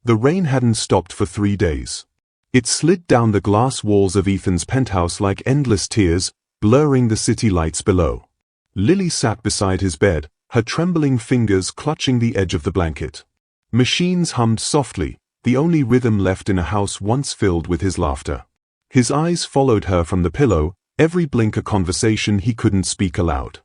The rain hadn't stopped for 3 days. It slid down the glass walls of Ethan's penthouse like endless tears, blurring the city lights below. Lily sat beside his bed, her trembling fingers clutching the edge of the blanket. Machines hummed softly, the only rhythm left in a house once filled with his laughter. His eyes followed her from the pillow, every blink a conversation he couldn't speak aloud.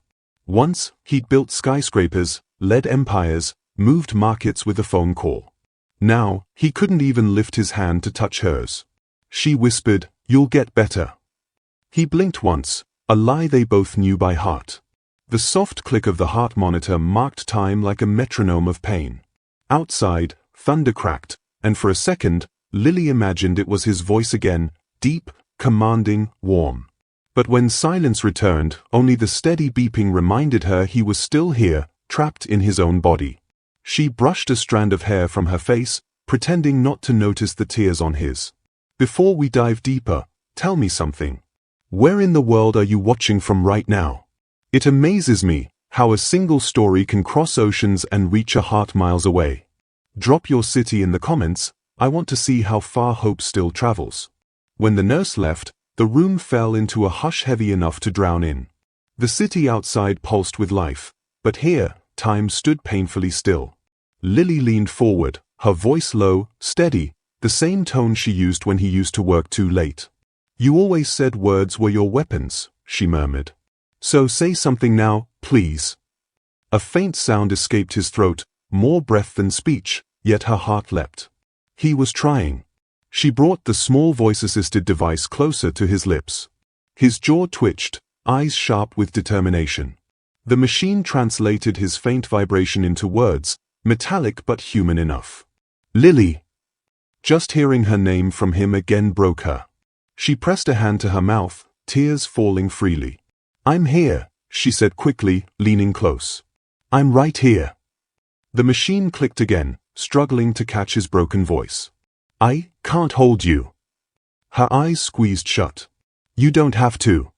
Once, he'd built skyscrapers, led empires, moved markets with a phone call. Now, he couldn't even lift his hand to touch hers. She whispered, "You'll get better." He blinked once, a lie they both knew by heart. The soft click of the heart monitor marked time like a metronome of pain. Outside, thunder cracked, and for a second, Lily imagined it was his voice again, deep, commanding, warm. But when silence returned, only the steady beeping reminded her he was still here, trapped in his own body. She brushed a strand of hair from her face, pretending not to notice the tears on his. "Before we dive deeper, tell me something. Where in the world are you watching from right now? It amazes me how a single story can cross oceans and reach a heart miles away. Drop your city in the comments, I want to see how far hope still travels." When the nurse left, the room fell into a hush heavy enough to drown in. The city outside pulsed with life, but here, time stood painfully still. Lily leaned forward, her voice low, steady, the same tone she used when he used to work too late. "You always said words were your weapons," she murmured. "So say something now, please." A faint sound escaped his throat, more breath than speech, yet her heart leapt. He was trying. She brought the small voice-assisted device closer to his lips. His jaw twitched, eyes sharp with determination. The machine translated his faint vibration into words, metallic but human enough. "Lily." Just hearing her name from him again broke her. She pressed a hand to her mouth, tears falling freely. "I'm here," she said quickly, leaning close. "I'm right here." The machine clicked again, struggling to catch his broken voice. "I can't hold you." Her eyes squeezed shut. "You don't have to."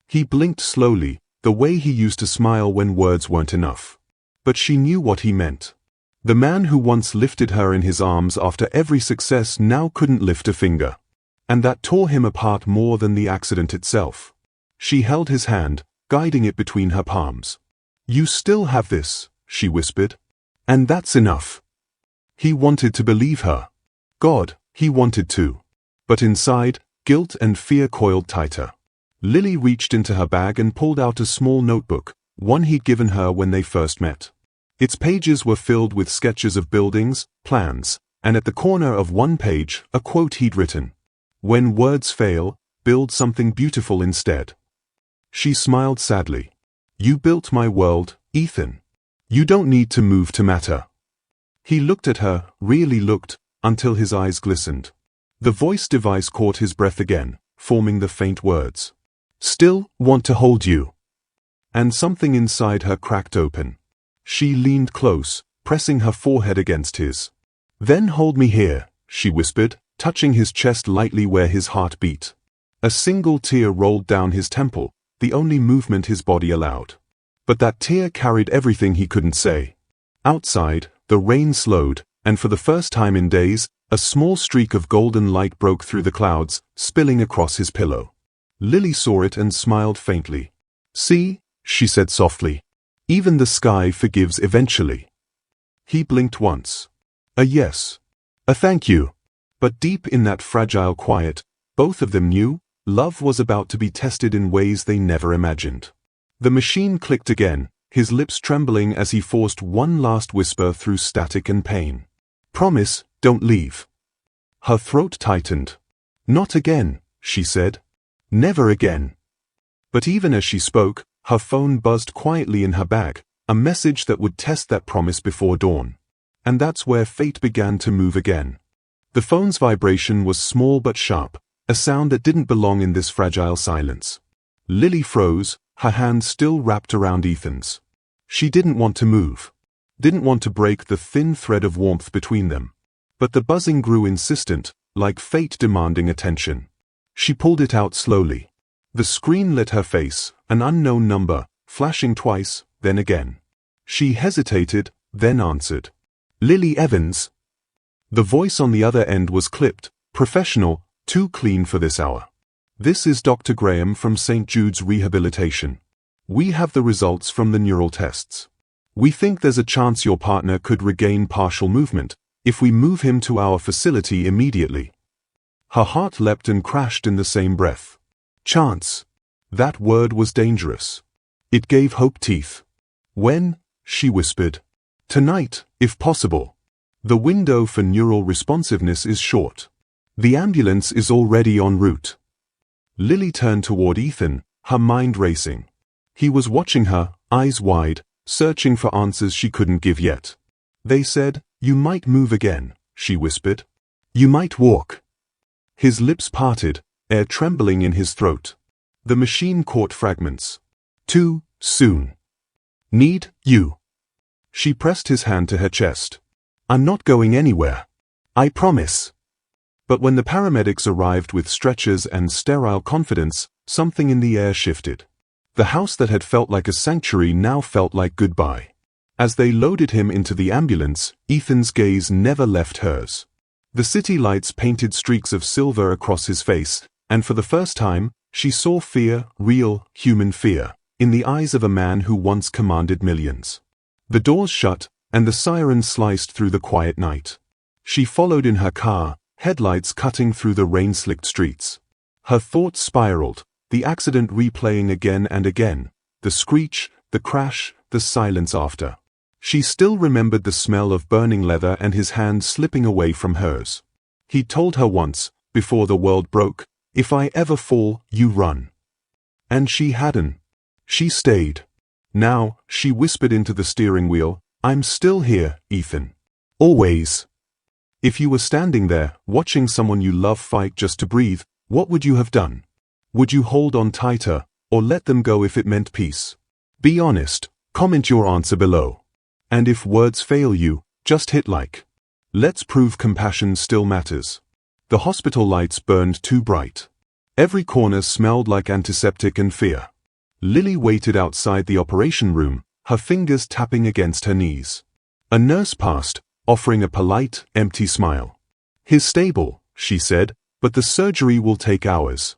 He blinked slowly, the way he used to smile when words weren't enough. But she knew what he meant. The man who once lifted her in his arms after every success now couldn't lift a finger. And that tore him apart more than the accident itself. She held his hand, guiding it between her palms. "You still have this," she whispered. "And that's enough." He wanted to believe her. God, he wanted to. But inside, guilt and fear coiled tighter. Lily reached into her bag and pulled out a small notebook, one he'd given her when they first met. Its pages were filled with sketches of buildings, plans, and at the corner of one page, a quote he'd written. "When words fail, build something beautiful instead." She smiled sadly. "You built my world, Ethan. You don't need to move to matter." He looked at her, really looked, until his eyes glistened. The voice device caught his breath again, forming the faint words. "Still want to hold you." And something inside her cracked open. She leaned close, pressing her forehead against his. "Then hold me here," she whispered, touching his chest lightly where his heart beat. A single tear rolled down his temple, the only movement his body allowed. But that tear carried everything he couldn't say. Outside, the rain slowed, and for the first time in days, a small streak of golden light broke through the clouds, spilling across his pillow. Lily saw it and smiled faintly. "See," she said softly. "Even the sky forgives eventually." He blinked once. A yes. A thank you. But deep in that fragile quiet, both of them knew, love was about to be tested in ways they never imagined. The machine clicked again, his lips trembling as he forced one last whisper through static and pain. "Promise, don't leave." Her throat tightened. "Not again," she said. "Never again." But even as she spoke, her phone buzzed quietly in her bag, a message that would test that promise before dawn. And that's where fate began to move again. The phone's vibration was small but sharp, a sound that didn't belong in this fragile silence. Lily froze, her hand still wrapped around Ethan's. She didn't want to move. Didn't want to break the thin thread of warmth between them. But the buzzing grew insistent, like fate demanding attention. She pulled it out slowly. The screen lit her face, an unknown number, flashing twice, then again. She hesitated, then answered. "Lily Evans." The voice on the other end was clipped, professional, too clean for this hour. This is Dr. Graham from St. Jude's Rehabilitation. We have the results from the neural tests. We think there's a chance your partner could regain partial movement if we move him to our facility immediately. Her heart leapt and crashed in the same breath. Chance. That word was dangerous. It gave Hope teeth. When? She whispered. Tonight, if possible. The window for neural responsiveness is short. The ambulance is already en route. Lily turned toward Ethan, her mind racing. He was watching her, eyes wide, searching for answers she couldn't give yet. They said, "You might move again," she whispered. "You might walk." His lips parted, air trembling in his throat. The machine caught fragments. Too soon. Need you. She pressed his hand to her chest. "I'm not going anywhere. I promise." But when the paramedics arrived with stretchers and sterile confidence, something in the air shifted. The house that had felt like a sanctuary now felt like goodbye. As they loaded him into the ambulance, Ethan's gaze never left hers. The city lights painted streaks of silver across his face, and for the first time, she saw fear, real, human fear, in the eyes of a man who once commanded millions. The doors shut, and the siren sliced through the quiet night. She followed in her car, headlights cutting through the rain-slicked streets. Her thoughts spiraled, the accident replaying again and again, the screech, the crash, the silence after. She still remembered the smell of burning leather and his hand slipping away from hers. He'd told her once, before the world broke, "If I ever fall, you run." And she hadn't. She stayed. Now, she whispered into the steering wheel, "I'm still here, Ethan. Always." If you were standing there, watching someone you love fight just to breathe, what would you have done? Would you hold on tighter, or let them go if it meant peace? Be honest, comment your answer below. And if words fail you, just hit like. Let's prove compassion still matters. The hospital lights burned too bright. Every corner smelled like antiseptic and fear. Lily waited outside the operation room, her fingers tapping against her knees. A nurse passed, offering a polite, empty smile. "He's stable," she said, "but the surgery will take hours."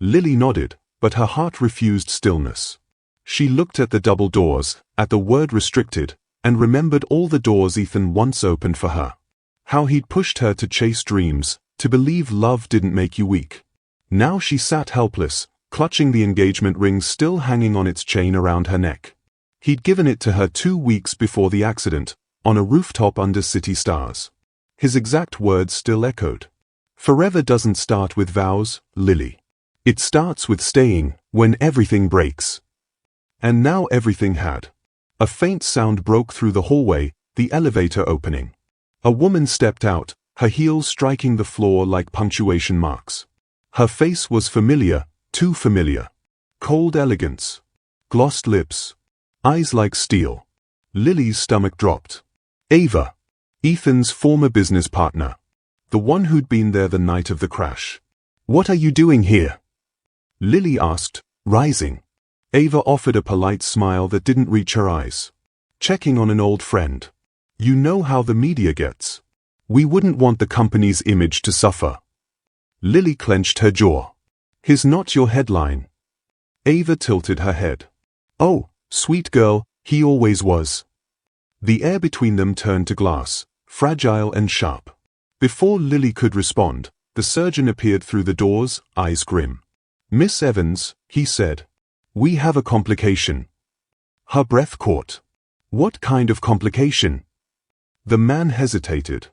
Lily nodded, but her heart refused stillness. She looked at the double doors, at the word restricted, and remembered all the doors Ethan once opened for her. How he'd pushed her to chase dreams, to believe love didn't make you weak. Now she sat helpless, clutching the engagement ring still hanging on its chain around her neck. He'd given it to her 2 weeks before the accident, on a rooftop under city stars. His exact words still echoed. "Forever doesn't start with vows, Lily. It starts with staying, when everything breaks." And now everything had. A faint sound broke through the hallway, the elevator opening. A woman stepped out, her heels striking the floor like punctuation marks. Her face was familiar, too familiar. Cold elegance. Glossed lips. Eyes like steel. Lily's stomach dropped. Ava. Ethan's former business partner. The one who'd been there the night of the crash. "What are you doing here?" Lily asked, rising. Ava offered a polite smile that didn't reach her eyes. "Checking on an old friend. You know how the media gets. We wouldn't want the company's image to suffer." Lily clenched her jaw. "He's not your headline." Ava tilted her head. "Oh, sweet girl, he always was." The air between them turned to glass, fragile and sharp. Before Lily could respond, the surgeon appeared through the doors, eyes grim. "Miss Evans," he said. "We have a complication." Her breath caught. "What kind of complication?" The man hesitated.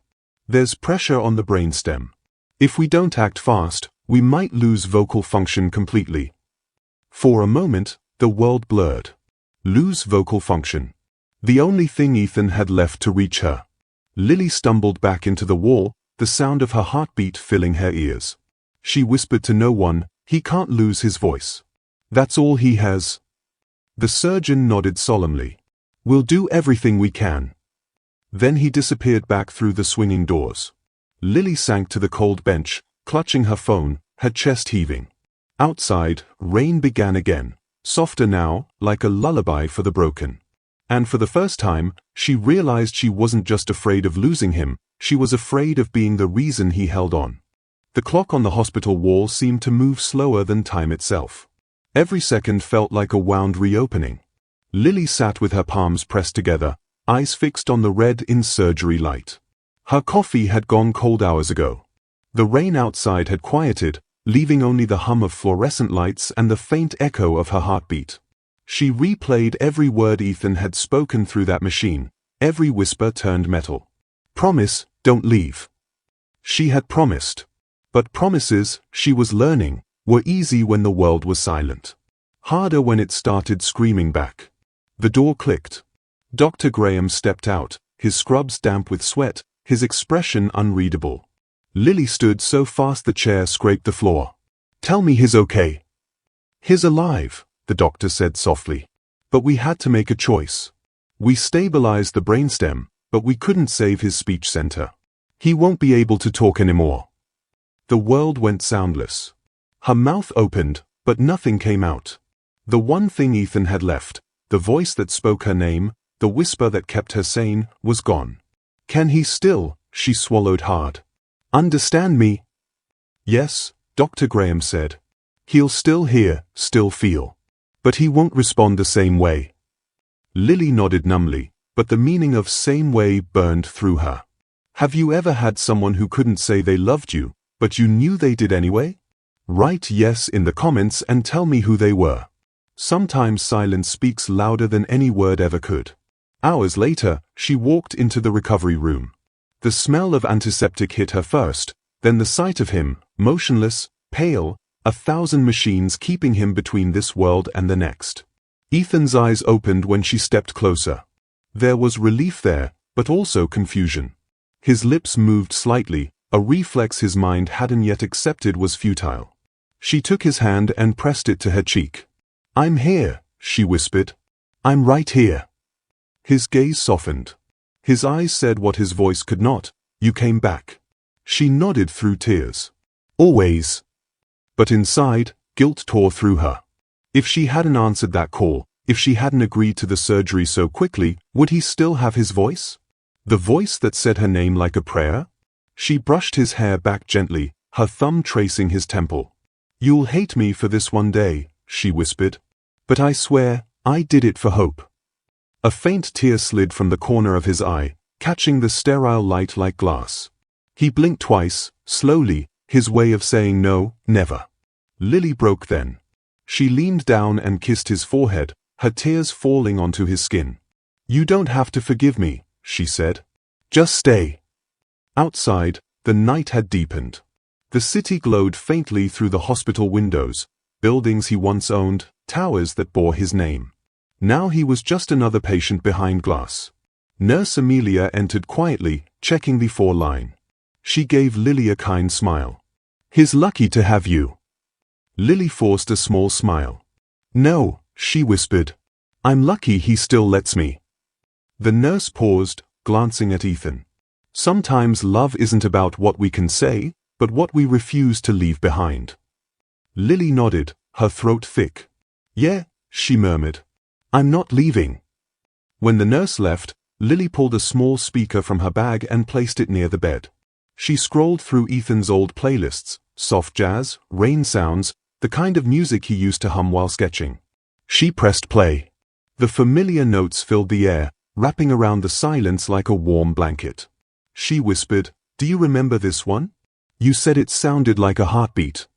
"There's pressure on the brainstem. If we don't act fast, we might lose vocal function completely." For a moment, the world blurred. Lose vocal function. The only thing Ethan had left to reach her. Lily stumbled back into the wall, the sound of her heartbeat filling her ears. She whispered to no one, "He can't lose his voice. That's all he has." The surgeon nodded solemnly. "We'll do everything we can." Then he disappeared back through the swinging doors. Lily sank to the cold bench, clutching her phone, her chest heaving. Outside, rain began again, softer now, like a lullaby for the broken. And for the first time, she realized she wasn't just afraid of losing him, She was afraid of being the reason he held on. The clock on the hospital wall seemed to move slower than time itself. Every second felt like a wound reopening. Lily sat with her palms pressed together, eyes fixed on the red in-surgery light. Her coffee had gone cold hours ago. The rain outside had quieted, leaving only the hum of fluorescent lights and the faint echo of her heartbeat. She replayed every word Ethan had spoken through that machine, every whisper turned metal. Promise, don't leave. She had promised. But promises, she was learning, were easy when the world was silent. Harder when it started screaming back. The door clicked. Dr. Graham stepped out, his scrubs damp with sweat, his expression unreadable. Lily stood so fast the chair scraped the floor. Tell me he's okay. He's alive, the doctor said softly. But we had to make a choice. We stabilized the brainstem, but we couldn't save his speech center. He won't be able to talk anymore. The world went soundless. Her mouth opened, but nothing came out. The one thing Ethan had left, the voice that spoke her name, the whisper that kept her sane, was gone. Can he still? She swallowed hard. Understand me? Yes, Dr. Graham said. He'll still hear, still feel. But he won't respond the same way. Lily nodded numbly, but the meaning of same way burned through her. Have you ever had someone who couldn't say they loved you, but you knew they did anyway? Write yes in the comments and tell me who they were. Sometimes silence speaks louder than any word ever could. Hours later, she walked into the recovery room. The smell of antiseptic hit her first, then the sight of him, motionless, pale, 1,000 machines keeping him between this world and the next. Ethan's eyes opened when she stepped closer. There was relief there, but also confusion. His lips moved slightly, a reflex his mind hadn't yet accepted was futile. She took his hand and pressed it to her cheek. I'm here, she whispered. I'm right here. His gaze softened. His eyes said what his voice could not. You came back. She nodded through tears. Always. But inside, guilt tore through her. If she hadn't answered that call, if she hadn't agreed to the surgery so quickly, would he still have his voice? The voice that said her name like a prayer? She brushed his hair back gently, her thumb tracing his temple. You'll hate me for this one day, she whispered. But I swear, I did it for hope. A faint tear slid from the corner of his eye, catching the sterile light like glass. He blinked twice, slowly, his way of saying no, never. Lily broke then. She leaned down and kissed his forehead, her tears falling onto his skin. You don't have to forgive me, she said. Just stay. Outside, the night had deepened. The city glowed faintly through the hospital windows, buildings he once owned, towers that bore his name. Now he was just another patient behind glass. Nurse Amelia entered quietly, checking the 4-line. She gave Lily a kind smile. He's lucky to have you. Lily forced a small smile. No, she whispered. I'm lucky he still lets me. The nurse paused, glancing at Ethan. Sometimes love isn't about what we can say, but what we refuse to leave behind. Lily nodded, her throat thick. Yeah, she murmured. I'm not leaving. When the nurse left, Lily pulled a small speaker from her bag and placed it near the bed. She scrolled through Ethan's old playlists, soft jazz, rain sounds, the kind of music he used to hum while sketching. She pressed play. The familiar notes filled the air, wrapping around the silence like a warm blanket. She whispered, Do you remember this one? You said it sounded like a heartbeat.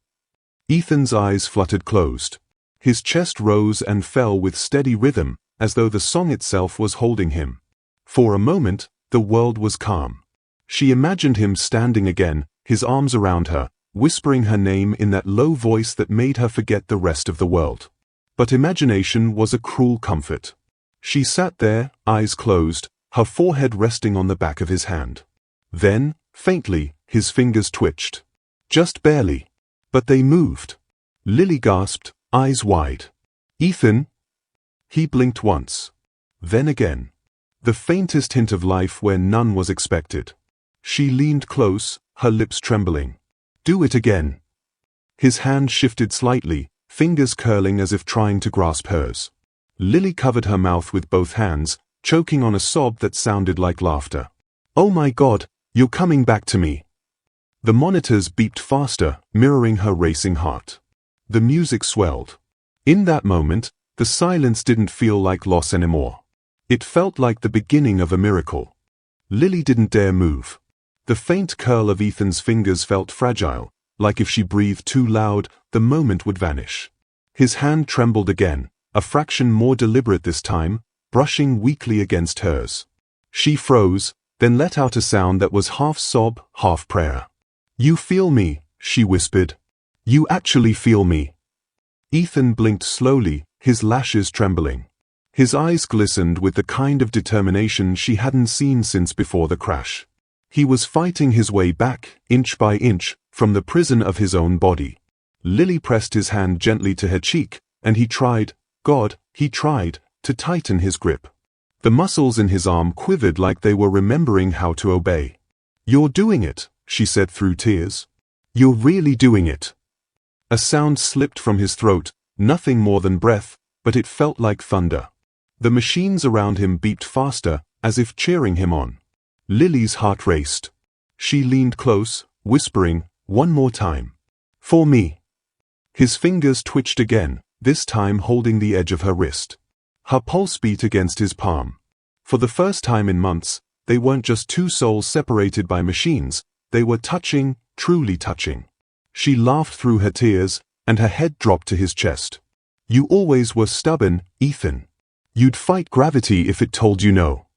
Ethan's eyes fluttered closed. His chest rose and fell with steady rhythm, as though the song itself was holding him. For a moment, the world was calm. She imagined him standing again, his arms around her, whispering her name in that low voice that made her forget the rest of the world. But imagination was a cruel comfort. She sat there, eyes closed, her forehead resting on the back of his hand. Then, faintly, his fingers twitched. Just barely. But they moved. Lily gasped, eyes wide. Ethan? He blinked once. Then again. The faintest hint of life where none was expected. She leaned close, her lips trembling. Do it again. His hand shifted slightly, fingers curling as if trying to grasp hers. Lily covered her mouth with both hands, choking on a sob that sounded like laughter. Oh my God, You're coming back to me. The monitors beeped faster, mirroring her racing heart. The music swelled. In that moment, the silence didn't feel like loss anymore. It felt like the beginning of a miracle. Lily didn't dare move. The faint curl of Ethan's fingers felt fragile, like if she breathed too loud, the moment would vanish. His hand trembled again, a fraction more deliberate this time, brushing weakly against hers. She froze, then let out a sound that was half sob, half prayer. "You feel me," she whispered. "You actually feel me." Ethan blinked slowly, his lashes trembling. His eyes glistened with the kind of determination she hadn't seen since before the crash. He was fighting his way back, inch by inch, from the prison of his own body. Lily pressed his hand gently to her cheek, and he tried, to tighten his grip. The muscles in his arm quivered like they were remembering how to obey. "You're doing it," she said through tears. "You're really doing it." A sound slipped from his throat, nothing more than breath, but it felt like thunder. The machines around him beeped faster, as if cheering him on. Lily's heart raced. She leaned close, whispering, "One more time. For me." His fingers twitched again, this time holding the edge of her wrist. Her pulse beat against his palm. For the first time in months, they weren't just two souls separated by machines, they were touching, truly touching. She laughed through her tears, and her head dropped to his chest. "You always were stubborn, Ethan. You'd fight gravity if it told you no."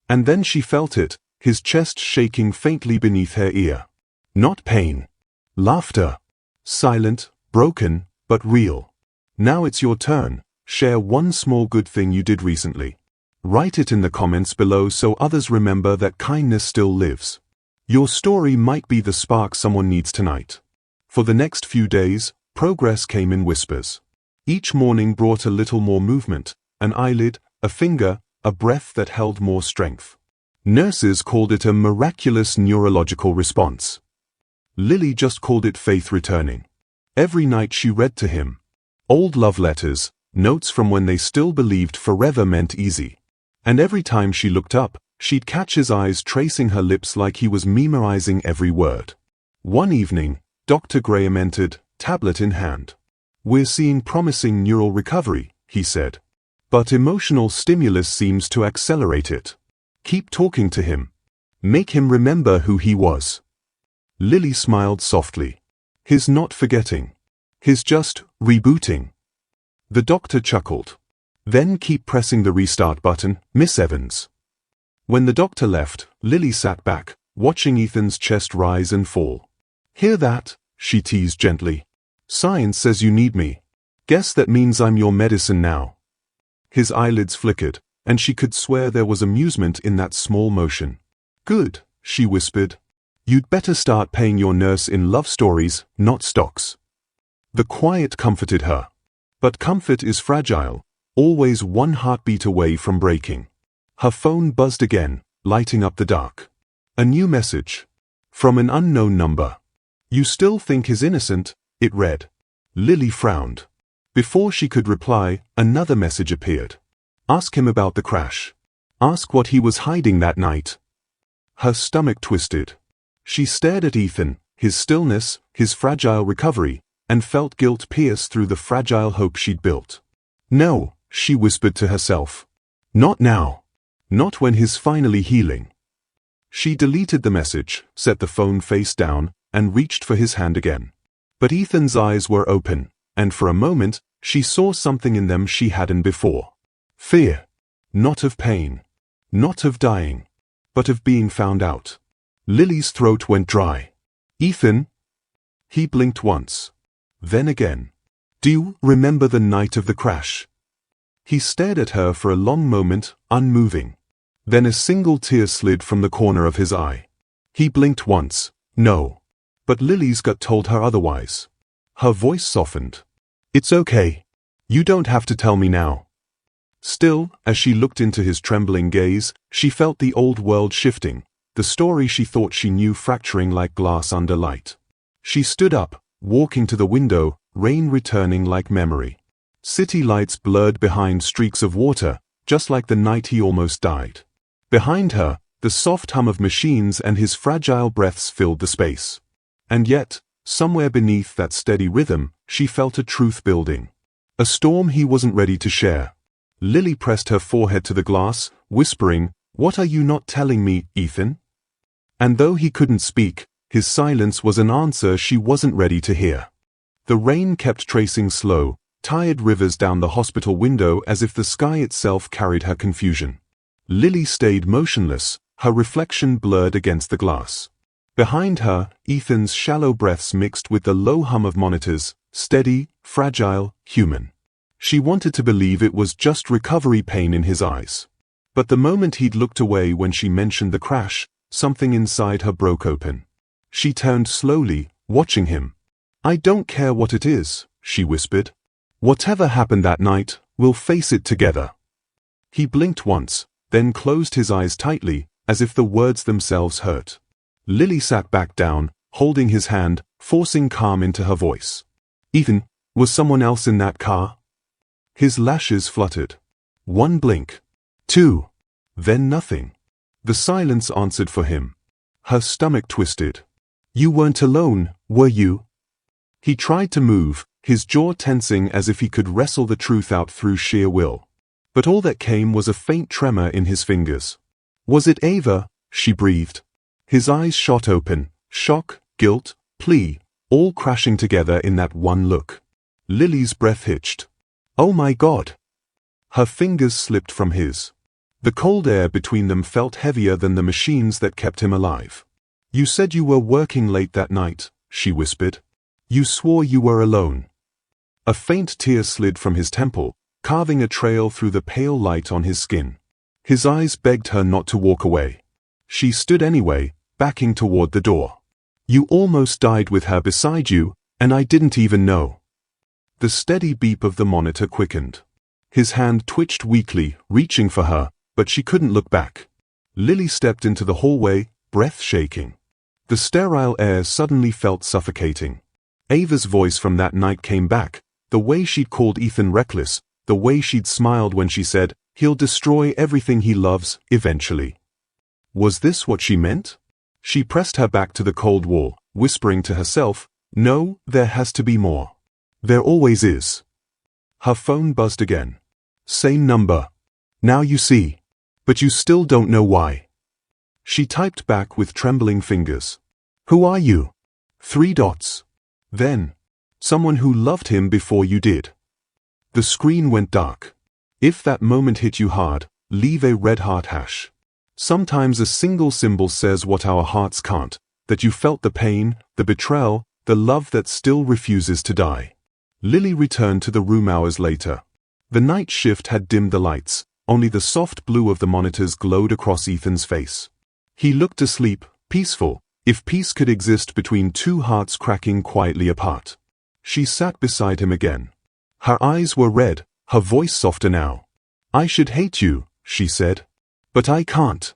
And then she felt it, his chest shaking faintly beneath her ear. Not pain. Laughter. Silent, broken, but real. "Now it's your turn. Share one small good thing you did recently. Write it in the comments below so others remember that kindness still lives. Your story might be the spark someone needs tonight." For the next few days, progress came in whispers. Each morning brought a little more movement, an eyelid, a finger, a breath that held more strength. Nurses called it a miraculous neurological response. Lily just called it faith returning. Every night she read to him. Old love letters, notes from when they still believed forever meant easy. And every time she looked up, she'd catch his eyes tracing her lips like he was memorizing every word. One evening, Dr. Graham entered, tablet in hand. "We're seeing promising neural recovery," he said. "But emotional stimulus seems to accelerate it. Keep talking to him. Make him remember who he was." Lily smiled softly. "His not forgetting. His just rebooting." The doctor chuckled. "Then keep pressing the restart button, Miss Evans." When the doctor left, Lily sat back, watching Ethan's chest rise and fall. "Hear that?" she teased gently. "Science says you need me. Guess that means I'm your medicine now." His eyelids flickered, and she could swear there was amusement in that small motion. "Good," she whispered. "You'd better start paying your nurse in love stories, not stocks." The quiet comforted her. But comfort is fragile, always one heartbeat away from breaking. Her phone buzzed again, lighting up the dark. A new message. From an unknown number. "You still think he's innocent?" it read. Lily frowned. Before she could reply, another message appeared. "Ask him about the crash. Ask what he was hiding that night." Her stomach twisted. She stared at Ethan, his stillness, his fragile recovery, and felt guilt pierce through the fragile hope she'd built. "No," she whispered to herself. "Not now. Not when he's finally healing." She deleted the message, set the phone face down, and reached for his hand again. But Ethan's eyes were open, and for a moment, she saw something in them she hadn't before. Fear. Not of pain. Not of dying. But of being found out. Lily's throat went dry. "Ethan?" He blinked once. Then again. "Do you remember the night of the crash?" He stared at her for a long moment, unmoving. Then a single tear slid from the corner of his eye. He blinked once. No. But Lily's gut told her otherwise. Her voice softened. "It's okay. You don't have to tell me now." Still, as she looked into his trembling gaze, she felt the old world shifting, the story she thought she knew fracturing like glass under light. She stood up, walking to the window, rain returning like memory. City lights blurred behind streaks of water, just like the night he almost died. Behind her, The soft hum of machines and his fragile breaths filled the space. And yet, somewhere beneath that steady rhythm, she felt a truth building. A storm he wasn't ready to share. Lily pressed her forehead to the glass, whispering, "What are you not telling me, Ethan?" And though he couldn't speak, his silence was an answer she wasn't ready to hear. The rain kept tracing slow, tired rivers down the hospital window as if the sky itself carried her confusion. Lily stayed motionless, her reflection blurred against the glass. Behind her, Ethan's shallow breaths mixed with the low hum of monitors, steady, fragile, human. She wanted to believe it was just recovery pain in his eyes. But the moment he'd looked away when she mentioned the crash, something inside her broke open. She turned slowly, watching him. "I don't care what it is," she whispered. "Whatever happened that night, we'll face it together." He blinked once, then closed his eyes tightly, as if the words themselves hurt. Lily sat back down, holding his hand, forcing calm into her voice. "Ethan, was someone else in that car?" His lashes fluttered. One blink. Two. Then nothing. The silence answered for him. Her stomach twisted. "You weren't alone, were you?" He tried to move, his jaw tensing as if he could wrestle the truth out through sheer will. But all that came was a faint tremor in his fingers. "Was it Ava?" she breathed. His eyes shot open, shock, guilt, plea, all crashing together in that one look. Lily's breath hitched. "Oh my God!" Her fingers slipped from his. The cold air between them felt heavier than the machines that kept him alive. "You said you were working late that night," she whispered. "You swore you were alone." A faint tear slid from his temple, carving a trail through the pale light on his skin. His eyes begged her not to walk away. She stood anyway, backing toward the door. "You almost died with her beside you, and I didn't even know." The steady beep of the monitor quickened. His hand twitched weakly, reaching for her, but she couldn't look back. Lily stepped into the hallway, breath shaking. The sterile air suddenly felt suffocating. Ava's voice from that night came back, the way she'd called Ethan reckless, the way she'd smiled when she said, "He'll destroy everything he loves, eventually." Was this what she meant? She pressed her back to the cold wall, whispering to herself, "No, there has to be more. There always is." Her phone buzzed again. "Same number. Now you see. But you still don't know why." She typed back with trembling fingers. "Who are you?" 3 dots. Then, "Someone who loved him before you did." The screen went dark. If that moment hit you hard, leave a red heart hash. Sometimes a single symbol says what our hearts can't, that you felt the pain, the betrayal, the love that still refuses to die. Lily returned to the room hours later. The night shift had dimmed the lights, only the soft blue of the monitors glowed across Ethan's face. He looked asleep, peaceful, if peace could exist between two hearts cracking quietly apart. She sat beside him again. Her eyes were red, her voice softer now. "I should hate you," she said. "But I can't."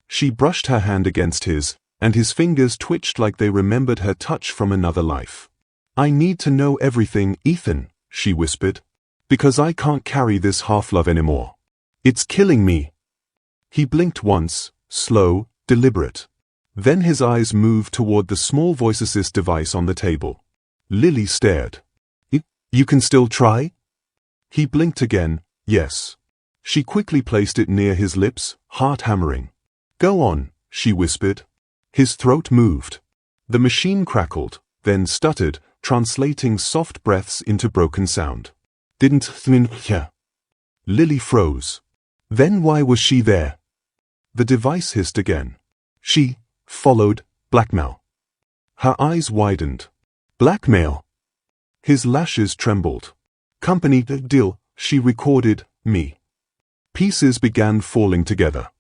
She brushed her hand against his, and his fingers twitched like they remembered her touch from another life. "I need to know everything, Ethan," she whispered. "Because I can't carry this half-love anymore. It's killing me." He blinked once, slow, deliberate. Then his eyes moved toward the small voice assist device on the table. Lily stared. You can still try?" He blinked again, yes. She quickly placed it near his lips, heart hammering. "Go on," she whispered. His throat moved. The machine crackled, then stuttered, translating soft breaths into broken sound. "Didn't think ya." Lily froze. Then why was she there? The device hissed again. She followed blackmail. Her eyes widened. Blackmail? His lashes trembled. "Company deal, she recorded me." Pieces began falling together.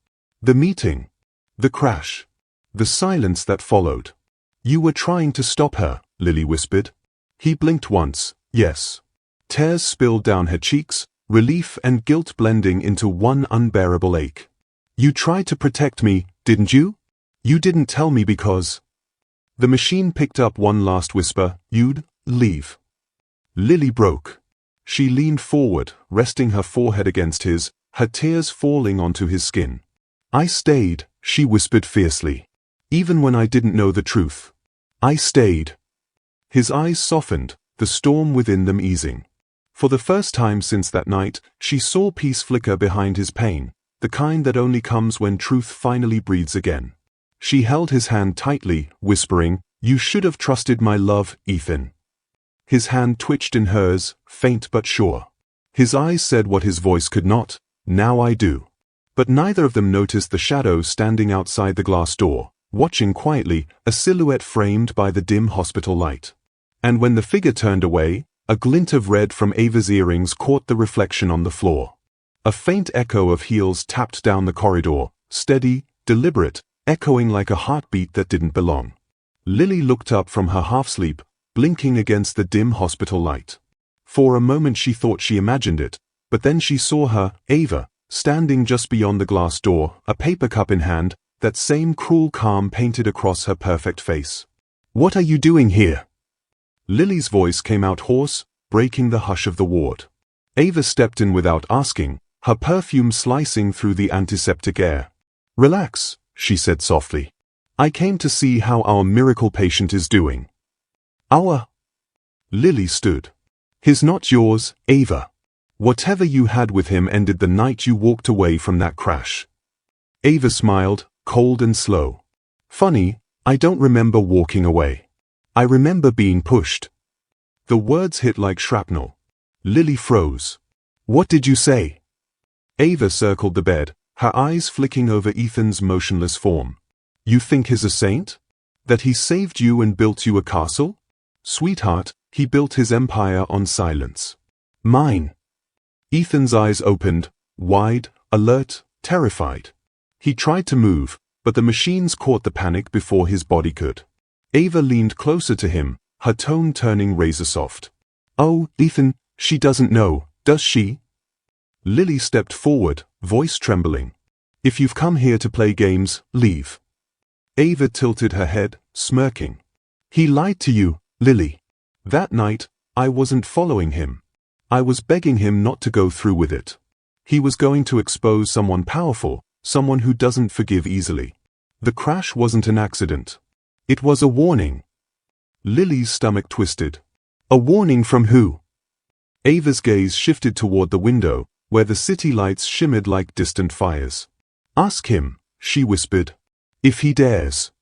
The meeting. The crash. The silence that followed. "You were trying to stop her," Lily whispered. He blinked once, yes. Tears spilled down her cheeks, relief and guilt blending into one unbearable ache. "You tried to protect me, didn't you? You didn't tell me because—" The machine picked up one last whisper, "You'd leave." Lily broke. She leaned forward, resting her forehead against his, her tears falling onto his skin. I stayed, she whispered fiercely. Even when I didn't know the truth. I stayed. His eyes softened, the storm within them easing. For the first time since that night, she saw peace flicker behind his pain, the kind that only comes when truth finally breathes again. She held his hand tightly, whispering, "You should have trusted my love, Ethan." His hand twitched in hers, faint but sure. His eyes said what his voice could not, "Now I do." But neither of them noticed the shadow standing outside the glass door, watching quietly, a silhouette framed by the dim hospital light. And when the figure turned away, a glint of red from Ava's earrings caught the reflection on the floor. A faint echo of heels tapped down the corridor, steady, deliberate, echoing like a heartbeat that didn't belong. Lily looked up from her half-sleep, blinking against the dim hospital light. For a moment she thought she imagined it, but then she saw her, Ava, standing just beyond the glass door, a paper cup in hand, that same cruel calm painted across her perfect face. "What are you doing here?" Lily's voice came out hoarse, breaking the hush of the ward. Ava stepped in without asking, her perfume slicing through the antiseptic air. "Relax," she said softly. "I came to see how our miracle patient is doing." "Our?" Lily stood. "His, not yours, Ava. Whatever you had with him ended the night you walked away from that crash." Ava smiled, cold and slow. "Funny, I don't remember walking away. I remember being pushed." The words hit like shrapnel. Lily froze. "What did you say?" Ava circled the bed, her eyes flicking over Ethan's motionless form. "You think he's a saint? That he saved you and built you a castle? Sweetheart, he built his empire on silence. Mine." Ethan's eyes opened, wide, alert, terrified. He tried to move, but the machines caught the panic before his body could. Ava leaned closer to him, her tone turning razor-soft. "Oh, Ethan, she doesn't know, does she?" Lily stepped forward, voice trembling. "If you've come here to play games, leave." Ava tilted her head, smirking. "He lied to you, Lily. That night, I wasn't following him. I was begging him not to go through with it. He was going to expose someone powerful, someone who doesn't forgive easily. The crash wasn't an accident. It was a warning." Lily's stomach twisted. "A warning from who?" Ava's gaze shifted toward the window, where the city lights shimmered like distant fires. "Ask him," she whispered. "If he dares."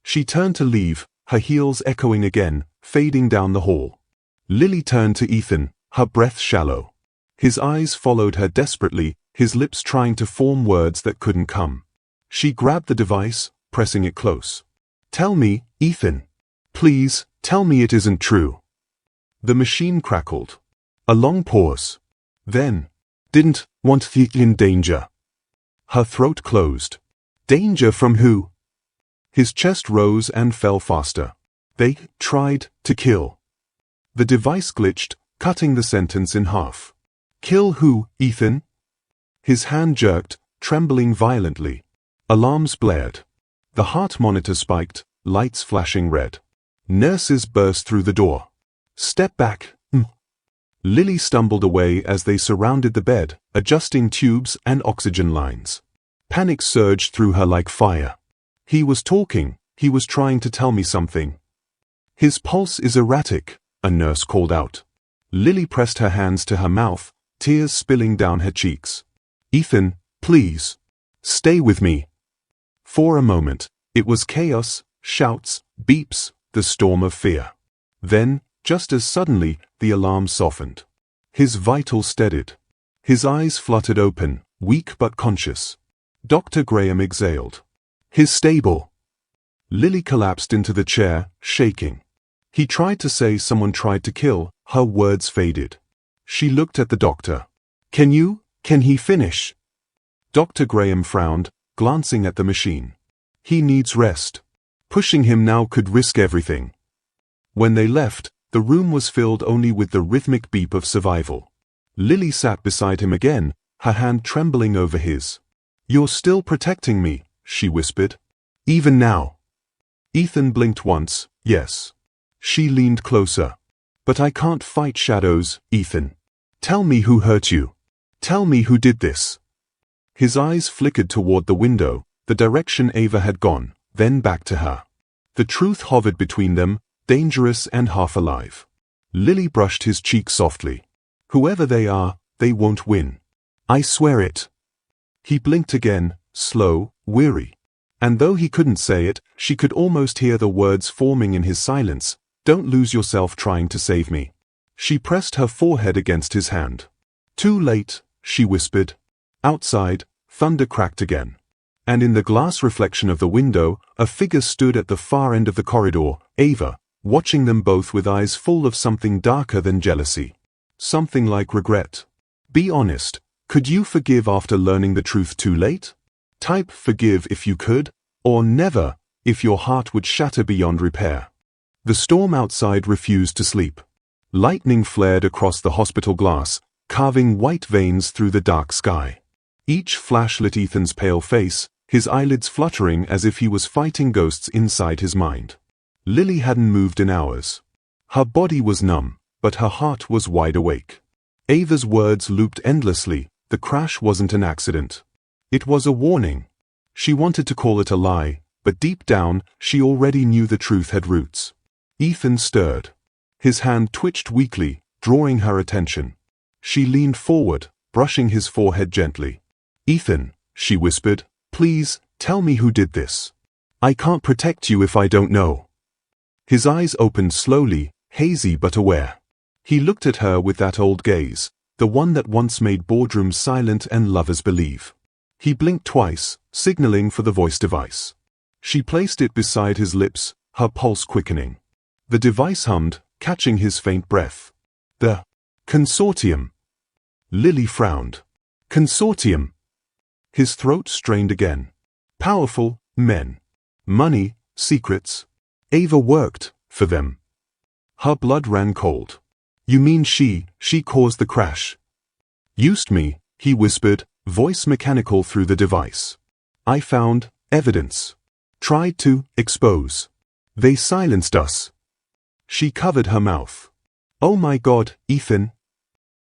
She turned to leave, her heels echoing again, fading down the hall. Lily turned to Ethan, her breath shallow. His eyes followed her desperately, his lips trying to form words that couldn't come. She grabbed the device, pressing it close. "Tell me, Ethan. Please, tell me it isn't true." The machine crackled. A long pause. Then, "Didn't want you in danger." Her throat closed. "Danger from who?" His chest rose and fell faster. "They tried to kill." The device glitched, cutting the sentence in half. "Kill who, Ethan?" His hand jerked, trembling violently. Alarms blared. The heart monitor spiked, lights flashing red. Nurses burst through the door. "Step back." Lily stumbled away as they surrounded the bed, adjusting tubes and oxygen lines. Panic surged through her like fire. "He was talking, he was trying to tell me something." "His pulse is erratic," a nurse called out. Lily pressed her hands to her mouth, tears spilling down her cheeks. "Ethan, please. Stay with me." For a moment, it was chaos, shouts, beeps, the storm of fear. Then, just as suddenly, the alarm softened. His vitals steadied. His eyes fluttered open, weak but conscious. Dr. Graham exhaled. "His stable." Lily collapsed into the chair, shaking. He tried to say someone tried to kill, her words faded. She looked at the doctor. Can he finish?" Dr. Graham frowned, glancing at the machine. "He needs rest. Pushing him now could risk everything." When they left, the room was filled only with the rhythmic beep of survival. Lily sat beside him again, her hand trembling over his. "You're still protecting me," she whispered. "Even now?" Ethan blinked once, yes. She leaned closer. "But I can't fight shadows, Ethan. Tell me who hurt you. Tell me who did this." His eyes flickered toward the window, the direction Ava had gone, then back to her. The truth hovered between them, dangerous and half alive. Lily brushed his cheek softly. Whoever they are, they won't win. I swear it. He blinked again, slow, weary. And though he couldn't say it, she could almost hear the words forming in his silence. Don't lose yourself trying to save me. She pressed her forehead against his hand. Too late, she whispered. Outside, thunder cracked again. And in the glass reflection of the window, a figure stood at the far end of the corridor, Ava, watching them both with eyes full of something darker than jealousy. Something like regret. Be honest, could you forgive after learning the truth too late? Type forgive if you could, or never, if your heart would shatter beyond repair. The storm outside refused to sleep. Lightning flared across the hospital glass, carving white veins through the dark sky. Each flash lit Ethan's pale face, his eyelids fluttering as if he was fighting ghosts inside his mind. Lily hadn't moved in hours. Her body was numb, but her heart was wide awake. Ava's words looped endlessly. The crash wasn't an accident. It was a warning. She wanted to call it a lie, but deep down, she already knew the truth had roots. Ethan stirred. His hand twitched weakly, drawing her attention. She leaned forward, brushing his forehead gently. Ethan, she whispered, please, tell me who did this. I can't protect you if I don't know. His eyes opened slowly, hazy but aware. He looked at her with that old gaze, the one that once made boardrooms silent and lovers believe. He blinked twice, signaling for the voice device. She placed it beside his lips, her pulse quickening. The device hummed, catching his faint breath. The consortium. Lily frowned. Consortium. His throat strained again. Powerful men. Money, secrets. Ava worked for them. Her blood ran cold. You mean she caused the crash? Used me, he whispered, voice mechanical through the device. I found evidence. Tried to expose. They silenced us. She covered her mouth. Oh my God, Ethan.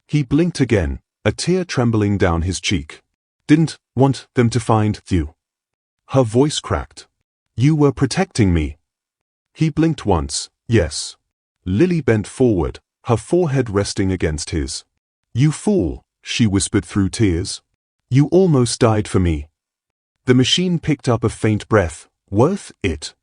He blinked again, a tear trembling down his cheek. Didn't want them to find you. Her voice cracked. You were protecting me. He blinked once, yes. Lily bent forward, her forehead resting against his. You fool, she whispered through tears. You almost died for me. The machine picked up a faint breath. Worth it.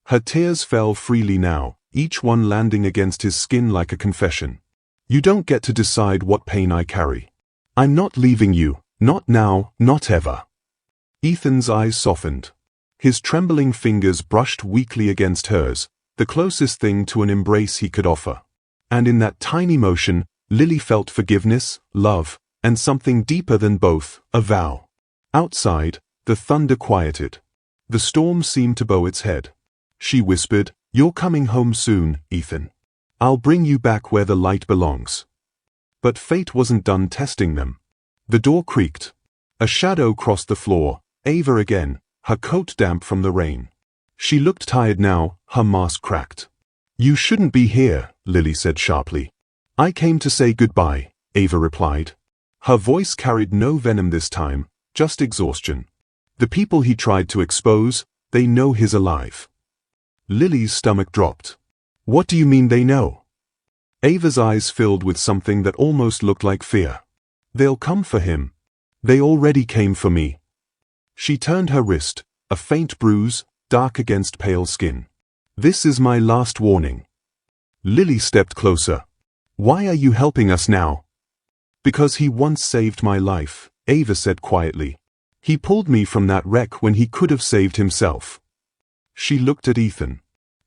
Her tears fell freely now, each one landing against his skin like a confession. You don't get to decide what pain I carry. I'm not leaving you, not now, not ever. Ethan's eyes softened. His trembling fingers brushed weakly against hers, the closest thing to an embrace he could offer. And in that tiny motion, Lily felt forgiveness, love, and something deeper than both, a vow. Outside, the thunder quieted. The storm seemed to bow its head. She whispered, You're coming home soon, Ethan. I'll bring you back where the light belongs. But fate wasn't done testing them. The door creaked. A shadow crossed the floor, Ava again, her coat damp from the rain. She looked tired now, her mask cracked. You shouldn't be here, Lily said sharply. I came to say goodbye, Ava replied. Her voice carried no venom this time, just exhaustion. The people he tried to expose, they know he's alive. Lily's stomach dropped. What do you mean they know? Ava's eyes filled with something that almost looked like fear. They'll come for him. They already came for me. She turned her wrist, a faint bruise, dark against pale skin. This is my last warning. Lily stepped closer. Why are you helping us now? Because he once saved my life, Ava said quietly. He pulled me from that wreck when he could have saved himself. She looked at Ethan.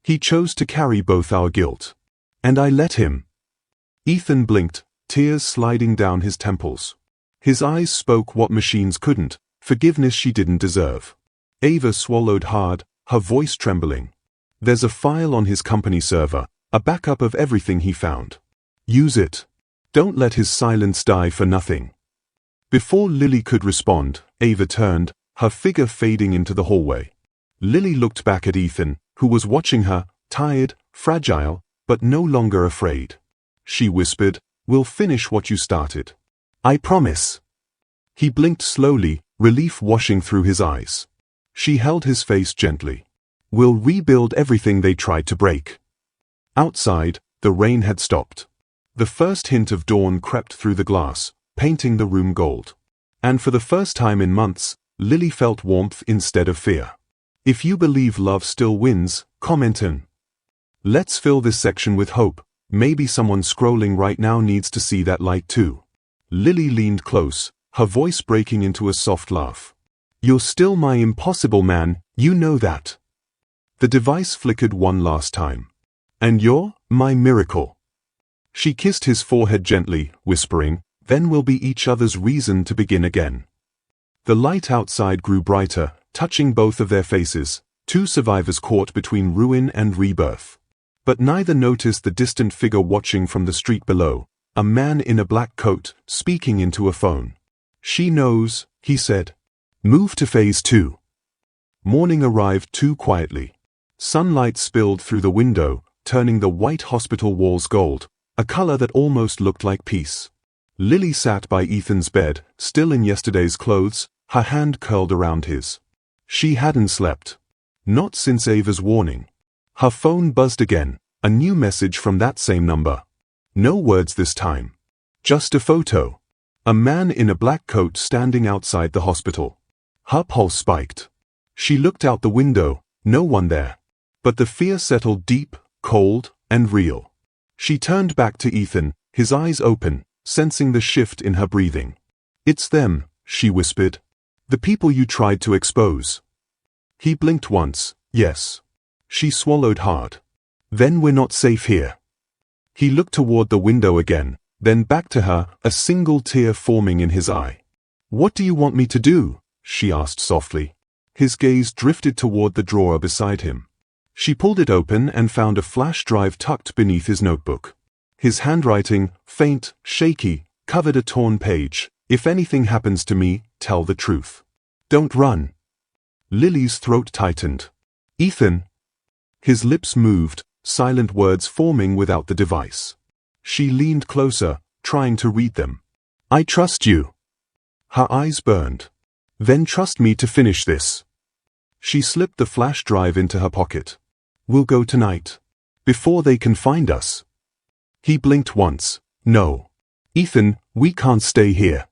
He chose to carry both our guilt. And I let him. Ethan blinked, tears sliding down his temples. His eyes spoke what machines couldn't, forgiveness she didn't deserve. Ava swallowed hard, her voice trembling. There's a file on his company server, a backup of everything he found. Use it. Don't let his silence die for nothing. Before Lily could respond, Ava turned, her figure fading into the hallway. Lily looked back at Ethan, who was watching her, tired, fragile, but no longer afraid. She whispered, We'll finish what you started. I promise. He blinked slowly, relief washing through his eyes. She held his face gently. "We'll rebuild everything they tried to break." Outside, the rain had stopped. The first hint of dawn crept through the glass, painting the room gold. And for the first time in months, Lily felt warmth instead of fear. If you believe love still wins, comment in. Let's fill this section with hope. Maybe someone scrolling right now needs to see that light too. Lily leaned close, her voice breaking into a soft laugh. "You're still my impossible man, you know that." The device flickered one last time. "And you're my miracle." She kissed his forehead gently, whispering, "Then we'll be each other's reason to begin again." The light outside grew brighter, touching both of their faces, two survivors caught between ruin and rebirth. But neither noticed the distant figure watching from the street below, a man in a black coat, speaking into a phone. "She knows," he said. "Move to phase 2. Morning arrived too quietly. Sunlight spilled through the window, turning the white hospital walls gold, a color that almost looked like peace. Lily sat by Ethan's bed, still in yesterday's clothes, her hand curled around his. She hadn't slept. Not since Ava's warning. Her phone buzzed again, a new message from that same number. No words this time. Just a photo. A man in a black coat standing outside the hospital. Her pulse spiked. She looked out the window, no one there. But the fear settled deep, cold, and real. She turned back to Ethan, his eyes open, sensing the shift in her breathing. "It's them," she whispered. "The people you tried to expose." He blinked once, yes. She swallowed hard. "Then we're not safe here." He looked toward the window again, then back to her, a single tear forming in his eye. "What do you want me to do?" she asked softly. His gaze drifted toward the drawer beside him. She pulled it open and found a flash drive tucked beneath his notebook. His handwriting, faint, shaky, covered a torn page. "If anything happens to me, tell the truth. Don't run." Lily's throat tightened. "Ethan." His lips moved, silent words forming without the device. She leaned closer, trying to read them. "I trust you." Her eyes burned. "Then trust me to finish this." She slipped the flash drive into her pocket. "We'll go tonight. Before they can find us." He blinked once. "No. Ethan, we can't stay here."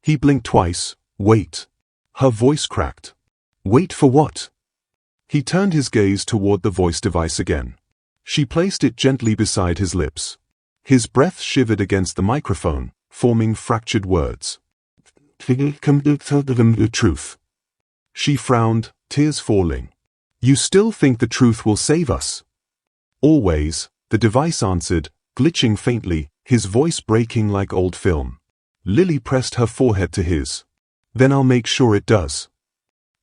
He blinked twice. "Wait." Her voice cracked. "Wait for what?" He turned his gaze toward the voice device again. She placed it gently beside his lips. His breath shivered against the microphone, forming fractured words. "Come to tell them the truth." She frowned, tears falling. "You still think the truth will save us?" "Always," the device answered, glitching faintly, his voice breaking like old film. Lily pressed her forehead to his. "Then I'll make sure it does."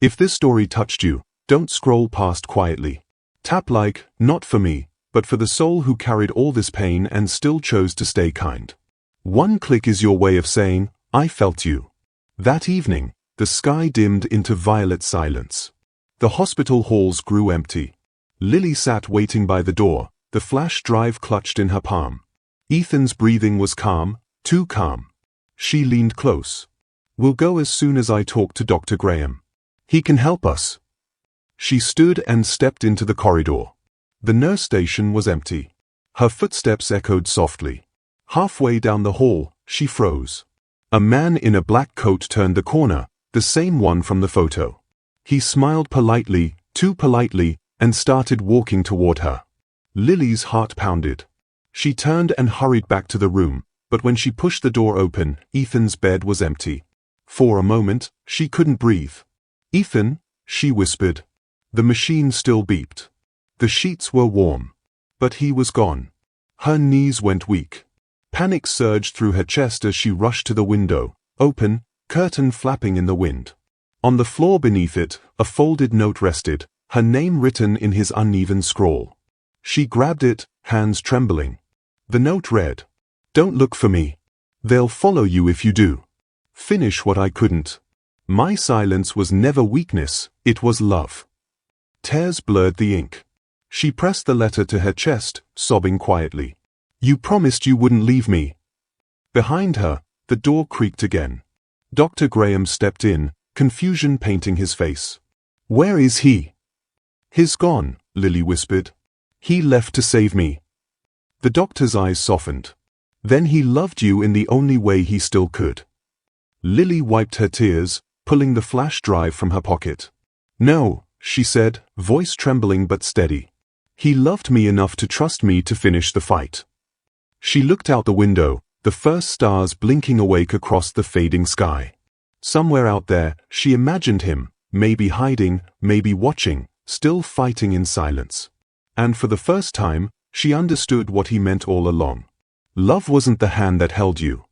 If this story touched you, don't scroll past quietly. Tap like, not for me, but for the soul who carried all this pain and still chose to stay kind. One click is your way of saying, "I felt you." That evening, the sky dimmed into violet silence. The hospital halls grew empty. Lily sat waiting by the door, the flash drive clutched in her palm. Ethan's breathing was calm, too calm. She leaned close. "We'll go as soon as I talk to Dr. Graham. He can help us." She stood and stepped into the corridor. The nurse station was empty. Her footsteps echoed softly. Halfway down the hall, she froze. A man in a black coat turned the corner, the same one from the photo. He smiled politely, too politely, and started walking toward her. Lily's heart pounded. She turned and hurried back to the room, but when she pushed the door open, Ethan's bed was empty. For a moment, she couldn't breathe. "Ethan," she whispered. The machine still beeped. The sheets were warm. But he was gone. Her knees went weak. Panic surged through her chest as she rushed to the window, open, curtain flapping in the wind. On the floor beneath it, a folded note rested, her name written in his uneven scrawl. She grabbed it, hands trembling. The note read, "Don't look for me. They'll follow you if you do. Finish what I couldn't. My silence was never weakness, it was love." Tears blurred the ink. She pressed the letter to her chest, sobbing quietly. "You promised you wouldn't leave me." Behind her, the door creaked again. Dr. Graham stepped in, confusion painting his face. "Where is he?" "He's gone," Lily whispered. "He left to save me." The doctor's eyes softened. "Then he loved you in the only way he still could." Lily wiped her tears, pulling the flash drive from her pocket. "No," she said, voice trembling but steady. "He loved me enough to trust me to finish the fight." She looked out the window, the first stars blinking awake across the fading sky. Somewhere out there, she imagined him, maybe hiding, maybe watching, still fighting in silence. And for the first time, she understood what he meant all along. Love wasn't the hand that held you.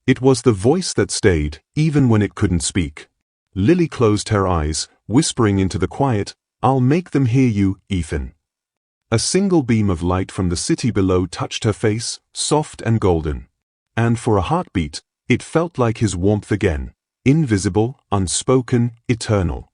It was the voice that stayed, even when it couldn't speak. Lily closed her eyes, whispering into the quiet, "I'll make them hear you, Ethan." A single beam of light from the city below touched her face, soft and golden. And for a heartbeat, it felt like his warmth again, invisible, unspoken, eternal.